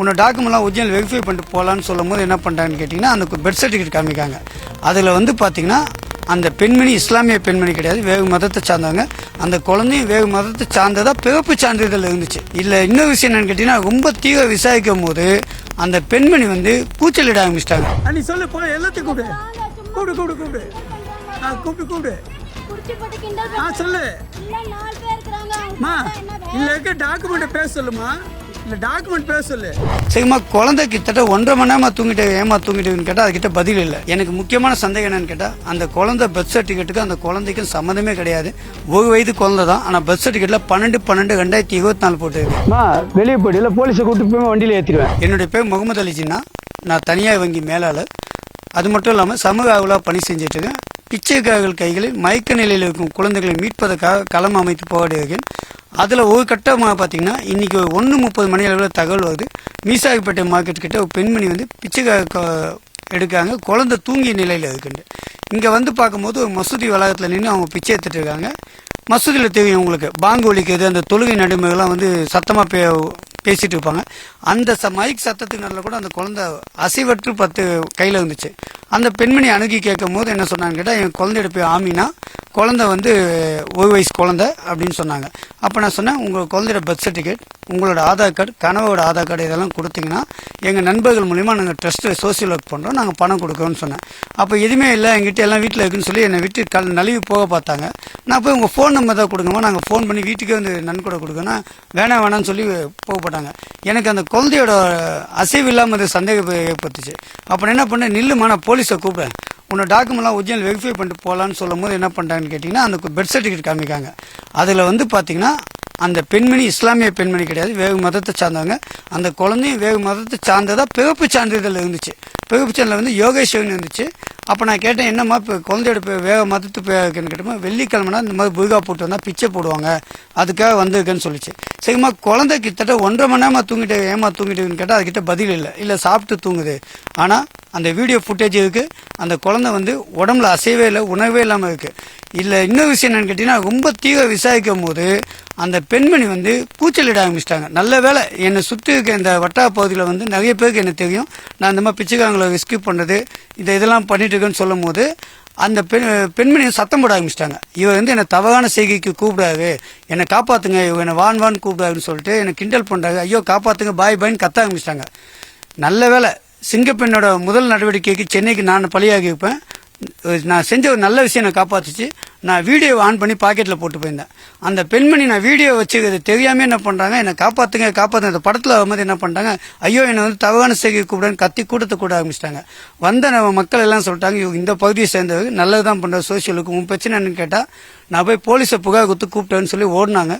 உன்னோட டாக்குமெண்ட்லாம் original verify பண்ணிட்டு போகலான்னு சொல்லும் போது என்ன பண்ணுறாங்கன்னு கேட்டிங்கன்னா அந்த பெர்த் சர்டிஃபிகேட் காமிக்காங்க. அதில் வந்து பார்த்தீங்கன்னா அந்த பெண்மணி இஸ்லாமிய பெண்மணி கிடையாது, வேறு மதத்தை சார்ந்தவங்க. அந்த குழந்தையும் வேறு மதத்தை சார்ந்ததா பிறப்பு சான்றிதழ் இருந்துச்சு. இல்லை இன்னொரு விஷயம் என்னன்னு கேட்டீங்கன்னா ரொம்ப தீவிர விசாரிக்கும் போது அந்த பெண்மணி வந்து கூச்சலிட ஆரம்பிச்சிட்டாங்க. நீ சொல்லு போல எல்லாத்தையும் கூப்பிடு கூப்பிடு கூப்பிடு கூப்பிடு கூப்பிடு கூப்பிடு சொல்லு இல்ல இருக்க டாக்குமெண்ட் பேச சொல்லுமா, இல்ல டாக்குமெண்ட் பேச சொல்லு. சரிம்மா, குழந்தை கிட்டத்தட்ட 1.5 மணி நேரமா தூங்கிட்டு ஏமா தூங்கிட்டுன்னு கேட்டா அதுக்கிட்ட பதில் இல்லை. எனக்கு முக்கியமான சந்தேகம் என்னன்னு கேட்டா அந்த குழந்தை பெர்த் சர்டிஃபிகேட்டுக்கு அந்த குழந்தைக்கும் சம்மந்தமே கிடையாது. 1 வயது குழந்தை தான். ஆனா பெர்த் சர்டிஃபிகேட்ல 12/12/2024 போட்டுருக்குமா. வெளியே போயிட்டு இல்லை போலீஸை கூப்பிட்டு போய் வண்டியில ஏற்றிடுவேன். என்னுடைய பேர் முகமது அலிஜின்னா, நான் தனியார் வங்கி மேலாளர். அது மட்டும் இல்லாமல் சமூக ஆர்வலாக பணி செஞ்சுட்டு இருக்கேன். பிச்சைக்காரர்கள் கைகளில் மயக்க நிலையில் இருக்கும் குழந்தைகளை மீட்பதற்காக களம் அமைத்து போராடுகிறேன். அதில் ஒரு கட்டமாக பார்த்தீங்கன்னா இன்றைக்கி 1:30 மணி அளவில் தகவல் வருது. மீசாகிப்பேட்டை மார்க்கெட் கிட்ட ஒரு பெண்மணி வந்து பிச்சைக்கார எடுக்காங்க, குழந்தை தூங்கிய நிலையில் இருக்குண்டு. இங்கே வந்து பார்க்கும்போது ஒரு மசூதி வளாகத்தில் நின்று அவங்க பிச்சை எடுத்துட்டு இருக்காங்க. மசூதியில் தெரியும் உங்களுக்கு பாங்கு ஒலிக்கிறது, அந்த தொழுகை நடுமைகள்லாம் வந்து சத்தமாக பேசிட்டு இருப்பாங்க. அந்த மைக் சத்தத்துக்கு நல்ல கூட அந்த குழந்தை அசைவற்று 10 கையில் இருந்துச்சு. அந்த பெண்மணி அணுகி கேட்கும் போது என்ன சொன்னான்னு கேட்டால் என் குழந்தையோட பேர் ஆமினா, குழந்தை வந்து 1 வயசு குழந்தை அப்படின்னு சொன்னாங்க. அப்போ நான் சொன்னேன் உங்கள் குழந்தையோட பெர்த் சர்டிஃபிகேட், உங்களோட ஆதார் கார்டு, கணவரோட ஆதார் கார்டு இதெல்லாம் கொடுத்தீங்கன்னா எங்கள் நண்பர்கள் மூலிமா நாங்கள் ட்ரஸ்ட்டு சோசியல் ஒர்க் பண்ணுறோம், நாங்கள் பணம் கொடுக்குறோன்னு சொன்னேன். அப்போ எதுவுமே இல்லை எங்கிட்ட எல்லாம் வீட்டில் இருக்குன்னு சொல்லி என்னை விட்டு நழுவி போக பார்த்தாங்க. நான் போய் உங்கள் ஃபோன் நம்பர் தான் கொடுங்கம்மா, நாங்கள் ஃபோன் பண்ணி வீட்டுக்கே வந்து நன்கொடை கொடுக்கணும் வேணாம்னு சொல்லி போகப்பட்டாங்க. எனக்கு அந்த குழந்தையோட அசைவு இல்லாமல் சந்தேகம் ஏற்பட்டுச்சு. அப்புறம் என்ன பண்ணேன், நில்லுமா நான் போலீஸை கூப்பிடுறேன், உன்னோட டாக்குமெண்ட்லாம் ஒரிஜினல் வெரிஃபை பண்ணிட்டு போகலான்னு சொல்லும் போது என்ன பண்ணுறாங்கன்னு கேட்டிங்கன்னா அந்த பெர்த் சர்டிஃபிகேட் காமிக்காங்க. அதில் வந்து பார்த்தீங்கன்னா அந்த பெண்மணி இஸ்லாமிய பெண்மணி கிடையாது, வேறு மதத்தை சார்ந்தவங்க. அந்த குழந்தையும் வேறு மதத்தை சார்ந்ததா பிறப்பு சான்றிதழ் இருந்துச்சு. பிறப்பு சான்றிதழ் வந்து யோகேஸ்வரன் இருந்துச்சு. அப்போ நான் கேட்டேன் என்னம்மா இப்போ குழந்தையோட வேறு மதத்து பேருக்குன்னு கேட்டோம். வெள்ளிக்கிழமைனா இந்த மாதிரி புர்கா போட்டு வந்தால் பிச்சை போடுவாங்க, அதுக்காக வந்திருக்குன்னு சொல்லிச்சு. சரிம்மா, குழந்தை கிட்டத்தட்ட 1.5 மணி நேரமாக தூங்கிட்டு ஏமா தூங்கிட்டுன்னு கேட்டால் அதுக்கிட்ட பதில் இல்லை. இல்லை சாப்பிட்டு தூங்குது. ஆனால் அந்த வீடியோ ஃபுட்டேஜ் இருக்குது. அந்த குழந்தை வந்து உடம்புல அசைவே இல்லை, உணவே இல்லாமல் இருக்குது. இல்லை இன்னொரு விஷயம் என்னன்னு கேட்டிங்கன்னா ரொம்ப தீவிர விசாரிக்கும் போது அந்த பெண்மணி வந்து கூச்சலிட ஆரம்பிச்சிட்டாங்க. நல்ல வேலை என்னை சுற்றி இருக்க இந்த வட்டார பகுதியில் வந்து நிறைய பேருக்கு எனக்கு தெரியும். நான் இந்த மாதிரி பிச்சைக்காரங்களை ரெஸ்கியூ பண்ணுறது இதெல்லாம் பண்ணிட்டு இருக்கேன்னு சொல்லும் போது அந்த பெண்மணியை சத்தம் போட ஆரம்பிச்சிட்டாங்க. இவர் வந்து என்னை தவறான செய்கைக்கு கூப்பிடாது, என்னை காப்பாற்றுங்க, இவ என்னை வான்னு கூப்பிடாதுன்னு சொல்லிட்டு என்னை கிண்டல் பண்ணுறாங்க. ஐயோ காப்பாற்றுங்க பாய் பாய்ன்னு கத்த ஆரம்பிச்சிட்டாங்க. நல்ல வேலை சிங்கப்பெண்ணோட முதல் நடவடிக்கைக்கு சென்னைக்கு நான் பலியாகி இருப்பேன். நான் செஞ்ச ஒரு நல்ல விஷயம் என்னை காப்பாற்றுச்சு. நான் வீடியோ ஆன் பண்ணி பாக்கெட்டில் போட்டு போயிருந்தேன். அந்த பெண்மணி நான் வீடியோ வச்சுக்கிறது தெரியாமல் என்ன பண்ணுறாங்க, என்னை காப்பாற்றுங்க அந்த படத்தில் வரும்போது என்ன பண்ணுறாங்க, ஐயோ என்னை வந்து தவறான செய்கை கூப்பிடான்னு கத்தி கூட்டத்தை கூட ஆரம்பிச்சிட்டாங்க. வந்த மக்கள் எல்லாம் சொல்லிட்டாங்க இந்த பகுதியை சேர்ந்தவங்க நல்லது தான் பண்ணுற சோசியலுக்கு உன் பிரச்சனை என்னன்னு கேட்டால் நான் போய் போலீஸை புகார் கொடுத்து கூப்பிட்டேன்னு சொல்லி ஓடினாங்க.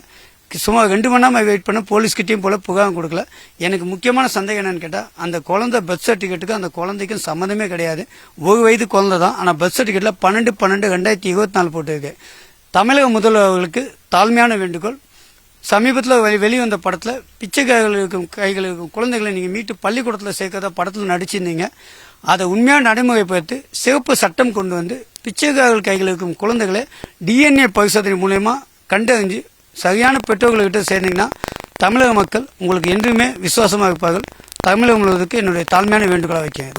சும்மா 2 மணி நேரம் வெயிட் பண்ண போலீஸ்கிட்டையும் போல புகாரம் கொடுக்கல. எனக்கு முக்கியமான சந்தேகம் என்னன்னு கேட்டால் அந்த குழந்தை பெர்த் சர்டிஃபிகேட்டுக்கு அந்த குழந்தைக்கும் சம்மந்தமே கிடையாது. 1 வயது குழந்தை தான். ஆனால் பெர்த் சர்டிஃபிகேட்டில் 12/12/2024 போட்டிருக்கு. தமிழக முதல்வர்களுக்கு தாழ்மையான வேண்டுகோள், சமீபத்தில் வெளிவந்த படத்தில் பிச்சைக்காரர்களுக்கும் கைகளுக்கும் குழந்தைகளை நீங்கள் மீட்டு பள்ளிக்கூடத்தில் சேர்க்கறத படத்தில் நடிச்சிருந்தீங்க. அதை உண்மையான நடைமுறைப்படுத்தி சிறப்பு சட்டம் கொண்டு வந்து பிச்சைக்காரர்கள் கைகளுக்கும் குழந்தைகளை DNA பரிசோதனை மூலயமா கண்டறிஞ்சு சரியான பெற்றோர்கள்கிட்ட சேர்ந்தீங்கன்னா தமிழக மக்கள் உங்களுக்கு என்றுமே விசுவாசமாக இருப்பார்கள். தமிழகம் முழுவதுக்கு என்னுடைய தாழ்மையான வேண்டுகோளை வைக்கிறேன்.